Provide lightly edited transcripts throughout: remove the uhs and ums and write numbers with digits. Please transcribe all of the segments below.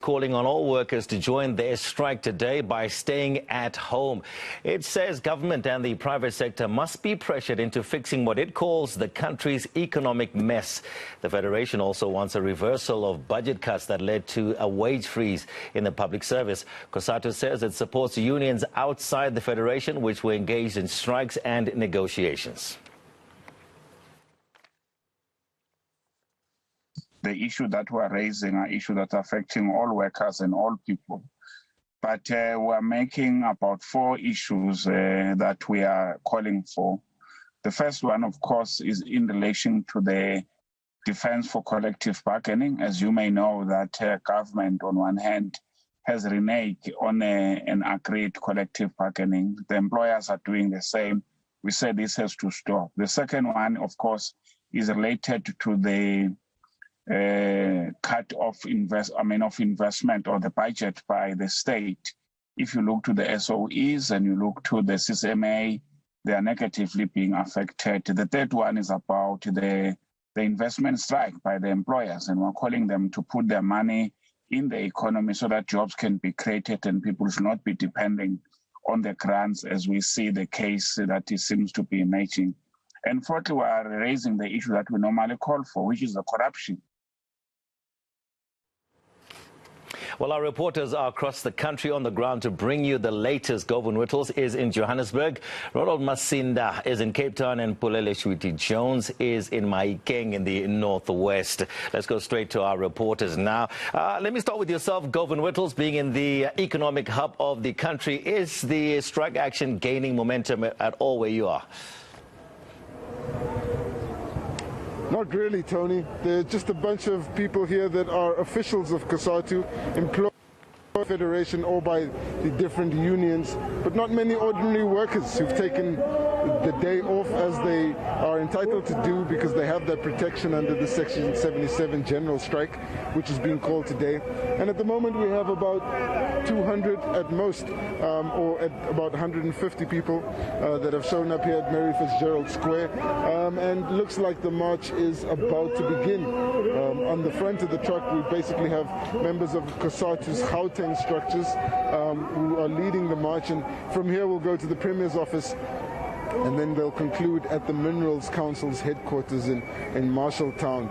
calling on all workers to join their strike today by staying at home. It says government and the private sector must be pressured into fixing what it calls the country's economic mess. The Federation also wants a reversal of budget cuts that led to a wage freeze in the public service. Cosatu says it supports unions outside the Federation which were engaged in strikes and negotiations. The issue that we're raising are issues that are affecting all workers and all people. But we're making about 4 issues that we are calling for. The first one, of course, is in relation to the defense for collective bargaining. As you may know, that government, on one hand, has reneged on an agreed collective bargaining. The employers are doing the same. We say this has to stop. The second one, of course, is related to the cut of investment or the budget by the state. If you look to the SOEs and you look to the CCMA, they are negatively being affected. The third one is about the investment strike by the employers, and we're calling them to put their money in the economy so that jobs can be created and people should not be depending on the grants, as we see the case that it seems to be emerging. And fourthly, we are raising the issue that we normally call for, which is the corruption. Well, our reporters are across the country on the ground to bring you the latest. Govan Whittles is in Johannesburg, Ronald Masinda is in Cape Town, and Pulele Shwiti Jones is in Mahikeng in the northwest. Let's go straight to our reporters now. Let me start with yourself, Govan Whittles, being in the economic hub of the country. Is the strike action gaining momentum at all where you are? Not really, Tony. There's just a bunch of people here that are officials of Cosatu, employed by the Federation or by the different unions, but not many ordinary workers who've taken the day off as they are entitled to do because they have that protection under the Section 77 general strike, which is being called today. And at the moment we have about 200 at most, or at about 150 people that have shown up here at Mary Fitzgerald Square, and looks like the march is about to begin. On the front of the truck we basically have members of Cosatu's Gauteng structures who are leading the march, and from here we'll go to the Premier's office, and then they'll conclude at the Minerals Council's headquarters in Marshalltown.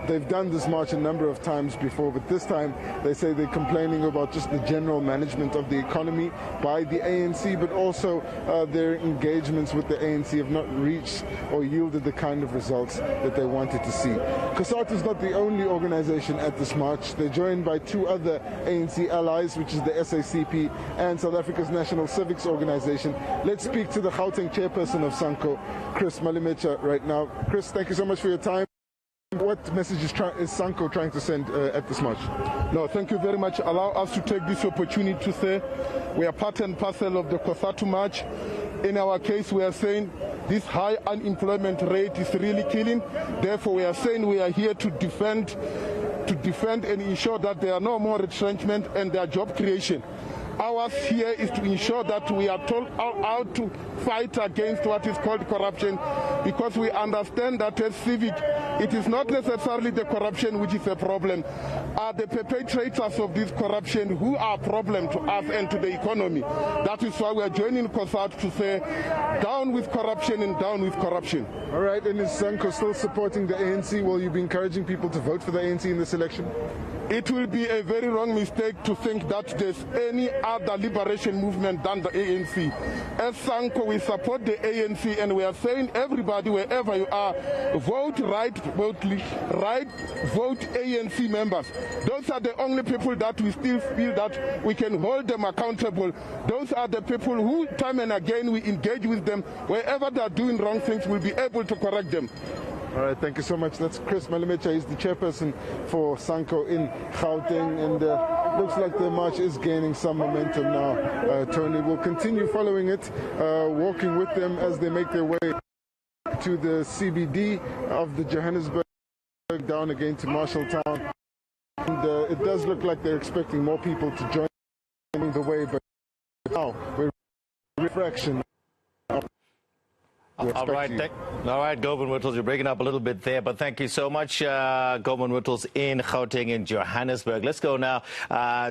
They've done this march a number of times before, but this time they say they're complaining about just the general management of the economy by the ANC, but also their engagements with the ANC have not reached or yielded the kind of results that they wanted to see. Cosatu is not the only organization at this march. They're joined by 2 other ANC allies, which is the SACP and South Africa's National Civics Organization. Let's speak to the Gauteng chairperson of SANCO, Chris Malimecha, right now. Chris, thank you so much for your time. What message is SANCO trying to send at this march? No, thank you very much. Allow us to take this opportunity to say we are part and parcel of the Cosatu march. In our case, we are saying this high unemployment rate is really killing. Therefore, we are saying we are here to defend and ensure that there are no more retrenchment and there are job creation. Ours here is to ensure that we are told how to fight against what is called corruption, because we understand that as civic, it is not necessarily the corruption which is a problem. Are the perpetrators of this corruption who are a problem to us and to the economy. That is why we are joining COSAT to say down with corruption and down with corruption. All right, and is SANCO still supporting the ANC? Will you be encouraging people to vote for the ANC in this election? It will be a very wrong mistake to think that there's any other liberation movement than the ANC. As SANCO, we support the ANC, and we are saying everybody, wherever you are, vote right, vote ANC members. Those are the only people that we still feel that we can hold them accountable. Those are the people who, time and again, we engage with them. Wherever they are doing wrong things, we'll be able to correct them. All right, thank you so much. That's Chris Malimecha. He's the chairperson for SANCO in Gauteng, and looks like the march is gaining some momentum now. Tony, will continue following it, walking with them as they make their way to the CBD of the Johannesburg, down again to Marshalltown. And it does look like they're expecting more people to join the way, but now we're refraction. All right, Govan Whittles, you're breaking up a little bit there, but thank you so much, Govan Whittles in Gauteng in Johannesburg. Let's go now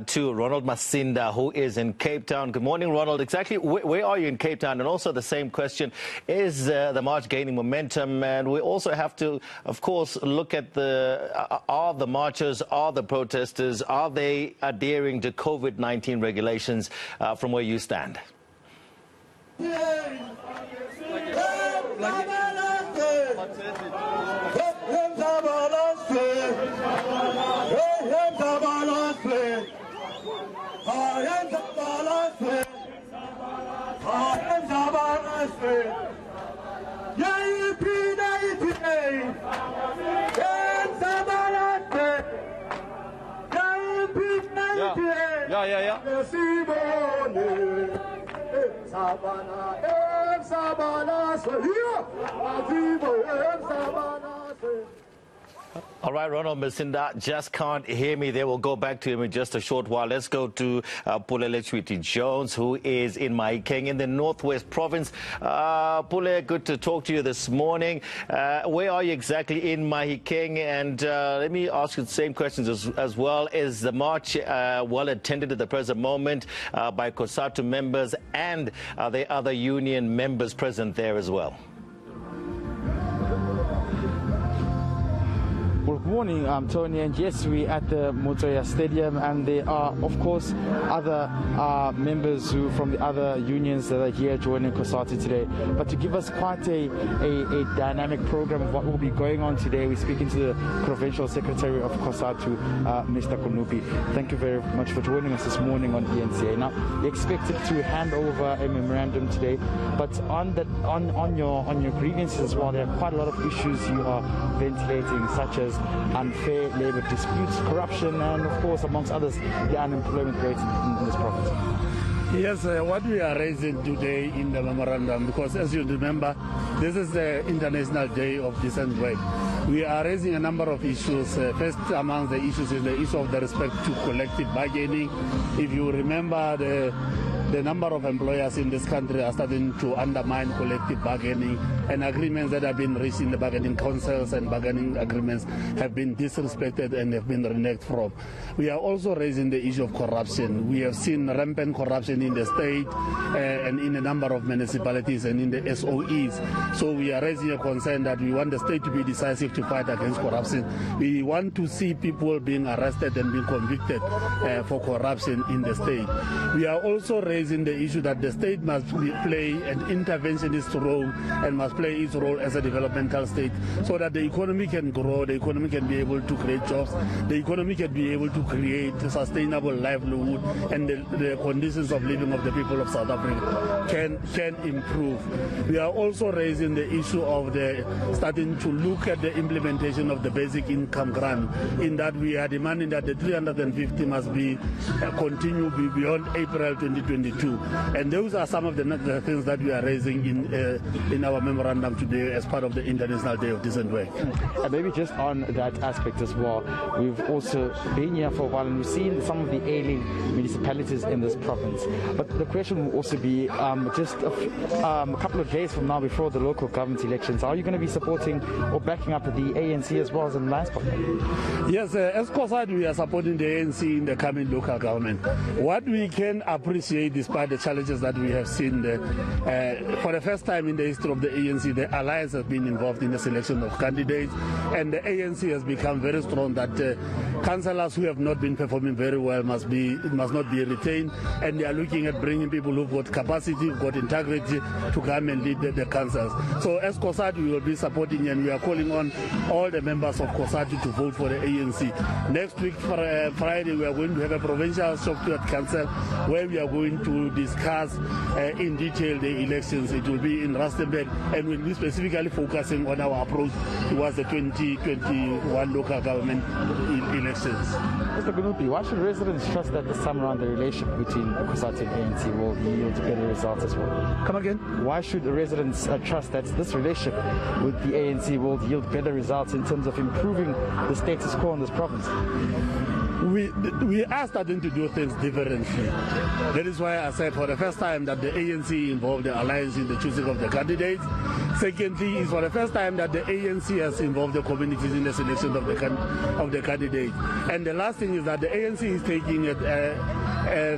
to Ronald Masinda, who is in Cape Town. Good morning, Ronald. Exactly where are you in Cape Town? And also the same question, is the march gaining momentum? And we also have to, of course, look at are the marchers, are the protesters, are they adhering to COVID-19 regulations from where you stand? All right, Ronald Masinda just can't hear me there. We'll go back to him in just a short while. Let's go to Pulele Jones, who is in Mahikeng in the Northwest Province. Pule, good to talk to you this morning. Where are you exactly in Mahikeng? And let me ask you the same questions as well. Is the march well attended at the present moment by Cosatu members, and are there other union members present there as well? Well, good morning, Tony, and yes, we're at the Motoya Stadium, and there are, of course, other members from the other unions that are here joining Cosatu today. But to give us quite a dynamic program of what will be going on today, we're speaking to the Provincial Secretary of Cosatu, Mr. Kunupi. Thank you very much for joining us this morning on ENCA. Now, we expected to hand over a memorandum today, but on your grievances as well, there are quite a lot of issues you are ventilating, such as unfair labor disputes, corruption, and of course, amongst others, the unemployment rate in this province. Yes, what we are raising today in the memorandum, because as you remember, this is the International Day of Decent Work. We are raising a number of issues. First among the issues is the issue of the respect to collective bargaining. If you remember, the number of employers in this country are starting to undermine collective bargaining, and agreements that have been reached in the bargaining councils and bargaining agreements have been disrespected and have been reneged from. We are also raising the issue of corruption. We have seen rampant corruption in the state and in a number of municipalities and in the SOEs. So we are raising a concern that we want the state to be decisive to fight against corruption. We want to see people being arrested and being convicted for corruption in the state. We are also raising the issue that the state must play an interventionist role and must play its role as a developmental state, so that the economy can grow, the economy can be able to create jobs, the economy can be able to create a sustainable livelihood, and the conditions of living of the people of South Africa can improve. We are also raising the issue of starting to look at the implementation of the basic income grant, in that we are demanding that the 350 must be continue beyond April 2022. And those are some of the things that we are raising in our memorandum today as part of the International Day of Decent Work. And maybe just on that aspect as well, we've also been here for a while and we've seen some of the ailing municipalities in this province. But the question will also be just a couple of days from now before the local government elections, are you going to be supporting or backing up the ANC as well as an alliance partner? Yes, as Cosatu, we are supporting the ANC in the coming local government. What we can appreciate, despite the challenges that we have seen, for the first time in the history of the ANC, the alliance has been involved in the selection of candidates, and the ANC has become very strong that councillors who have not been performing very well must not be retained, and they are looking at bringing people who've got capacity, who've got integrity to come and lead the councils. So as Cosatu, we will be supporting, and we are calling on all the members of Cosatu to vote for the ANC. Next week, Friday, we are going to have a provincial Software Council where we are going to discuss in detail the elections. It will be in Rustenburg, and we'll be specifically focusing on our approach towards the 2021 local government elections. Mr. Gunupi, why should residents trust that this time around the relationship between Cosatu and ANC will yield better results as well? Come again? Why should residents trust that this relationship with the ANC will yield better results in terms of improving the status quo in this province? We are starting to do things differently. That is why I said for the first time that the ANC involved the alliance in the choosing of the candidates. Secondly, it's for the first time that the ANC has involved the communities in the selection of the candidate. And the last thing is that the ANC is taking it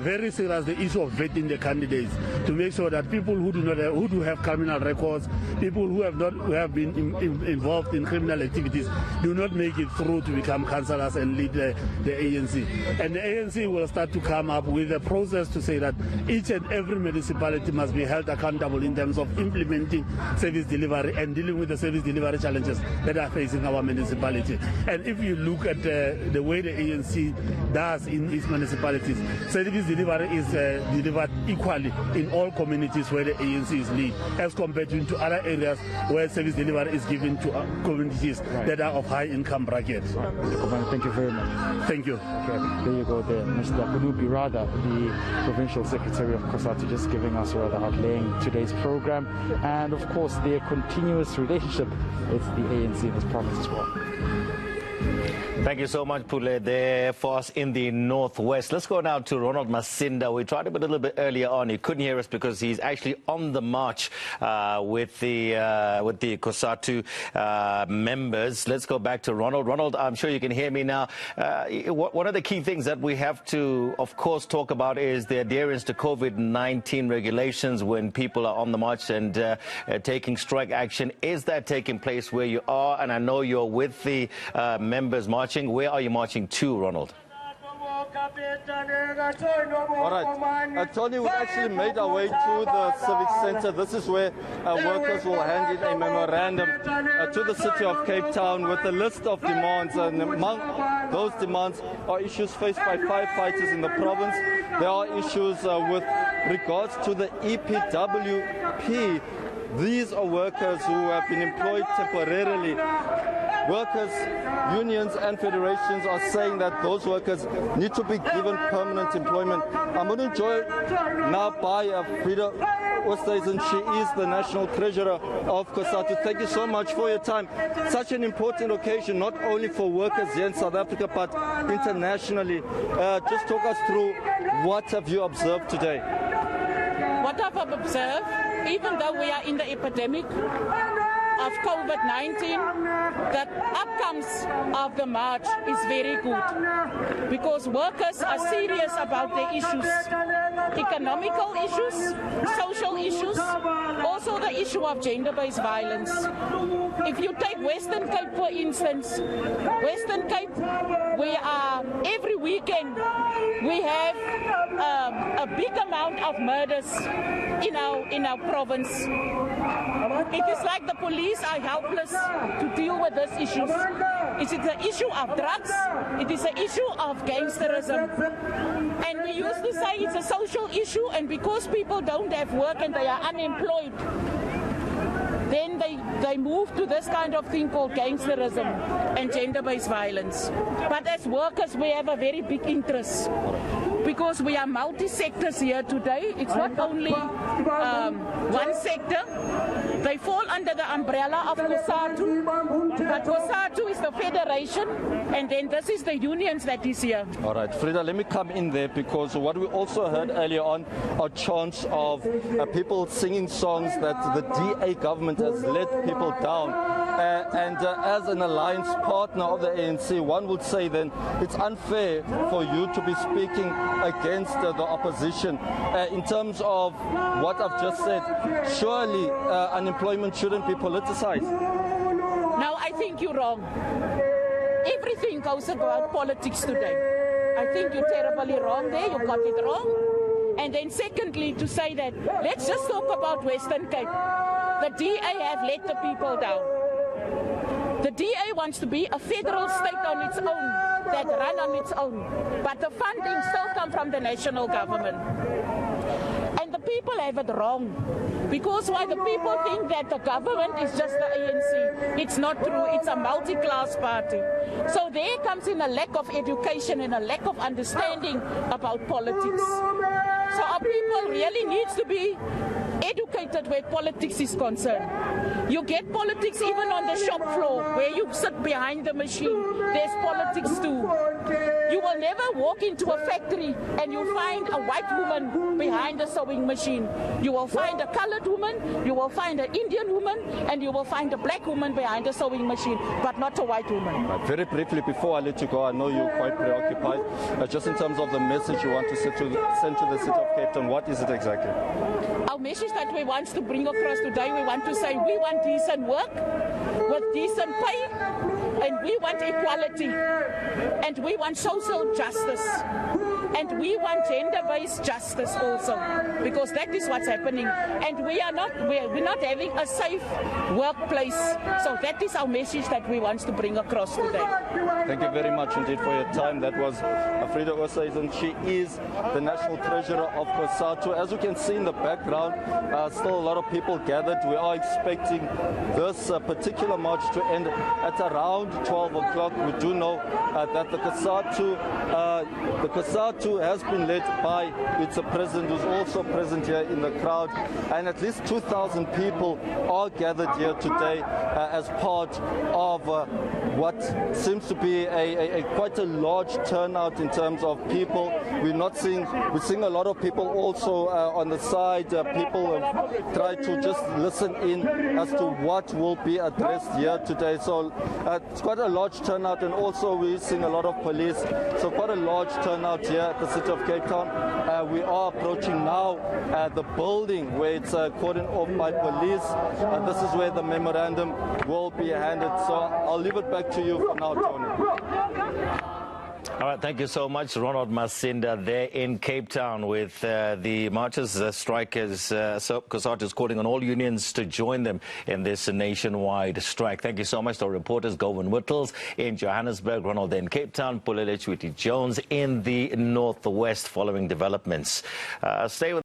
very serious, the issue of vetting the candidates, to make sure that people who do have criminal records, people who have been involved in criminal activities, do not make it through to become councillors and lead the ANC. And the ANC will start to come up with a process to say that each and every municipality must be held accountable in terms of implementing service delivery and dealing with the service delivery challenges that are facing our municipality. And if you look at the way the ANC does in its municipalities, service delivery is delivered equally in all communities where the ANC is lead, as compared to other areas where service delivery is given to communities that are of high income bracket. Thank you very much. Thank you. Okay, there you go there, Mr. Kunubi Rada, the Provincial Secretary of Cosatu, just giving us rather outlaying today's program, and of course their continuous relationship with the ANC in this province as well. Thank you so much, Pule, there for us in the Northwest. Let's go now to Ronald Masinda. We tried him a little bit earlier on. He couldn't hear us because he's actually on the march with the Cosatu members. Let's go back to Ronald. Ronald, I'm sure you can hear me now. One of the key things that we have to, of course, talk about is the adherence to COVID-19 regulations when people are on the march and taking strike action. Is that taking place where you are? And I know you're with the members marching. Where are you marching to, Ronald? All right. Tony, we've actually made our way to the Civic Centre. This is where workers will hand in a memorandum to the city of Cape Town with a list of demands. And among those demands are issues faced by firefighters in the province. There are issues with regards to the EPWP. These are workers who have been employed temporarily. Workers, unions and federations are saying that those workers need to be given permanent employment. I'm going to join now by Frida Oosthuizen. She is the National Treasurer of Cosatu. Thank you so much for your time. Such an important occasion, not only for workers here in South Africa, but internationally. Just talk us through what have you observed today? What I've observed, even though we are in the epidemic of COVID-19, the outcomes of the march is very good because workers are serious about their issues, economical issues, social issues, also the issue of gender-based violence. If you take Western Cape, for instance, Western Cape, we are, every weekend, we have a big amount of murders in our province. It is like the police are helpless to deal with these issues. It is the issue of drugs. It is the issue of gangsterism. And we used to say it's a social issue, and because people don't have work and they are unemployed, then they move to this kind of thing called gangsterism and gender-based violence. But as workers, we have a very big interest because we are multi-sectors here today. It's not only one sector. They fall under the umbrella of Cosatu, but Cosatu is the federation, and then this is the unions that is here. All right, Frida, let me come in there because what we also heard earlier on are chants of people singing songs that the DA government has let people down. And as an alliance partner of the ANC, one would say then it's unfair for you to be speaking against the opposition. In terms of what I've just said, surely unemployment shouldn't be politicized. No, I think you're wrong. Everything goes about politics today. I think you're terribly wrong there. You got it wrong. And then secondly, to say that, let's just talk about Western Cape. The DA have let the people down. The DA wants to be a federal state on its own, that run on its own. But the funding still comes from the national government. And the people have it wrong. Because why the people think that the government is just the ANC. It's not true. It's a multi-class party. So there comes in a lack of education and a lack of understanding about politics. So our people really needs to be educated where politics is concerned. You get politics even on the shop floor where you sit behind the machine. There's politics too. You will never walk into a factory and you find a white woman behind a sewing machine. You will find a colored woman, you will find an Indian woman, and you will find a black woman behind a sewing machine, but not a white woman. Very briefly, before I let you go, I know you're quite preoccupied. Just in terms of the message you want to send to the city of Cape Town, what is it exactly? Our message that we want to bring across today, we want to say we want decent work with decent pay, and we want equality, and we want social justice, and we want gender-based justice also, because that is what's happening, and we're not having a safe workplace. So that is our message that we want to bring across today. Thank you very much indeed for your time. That was Frida Osaisen. She is the National Treasurer of Cosatu. As you can see in the background, still a lot of people gathered. We are expecting this particular march to end at around 12 o'clock. We do know that the Cosatu has been led by its president, who's also present here in the crowd, and at least 2,000 people are gathered here today as part of what seems to be quite a large turnout in terms of people. We're seeing a lot of people also on the side. People have tried to just listen in as to what will be addressed here today. So it's quite a large turnout, and also we're seeing a lot of police. So quite a large turnout here at the city of Cape Town. We are approaching now the building where it's cordoned off by police. This is where the memorandum will be handed. So I'll leave it back to you for now, Tony. All right, thank you so much, Ronald Masinda, there in Cape Town with the marchers, strikers. So Cosatu is calling on all unions to join them in this nationwide strike. Thank you so much to our reporters, Govan Whittles in Johannesburg, Ronald there in Cape Town, Pulele Chwiti Jones in the northwest, following developments. Stay with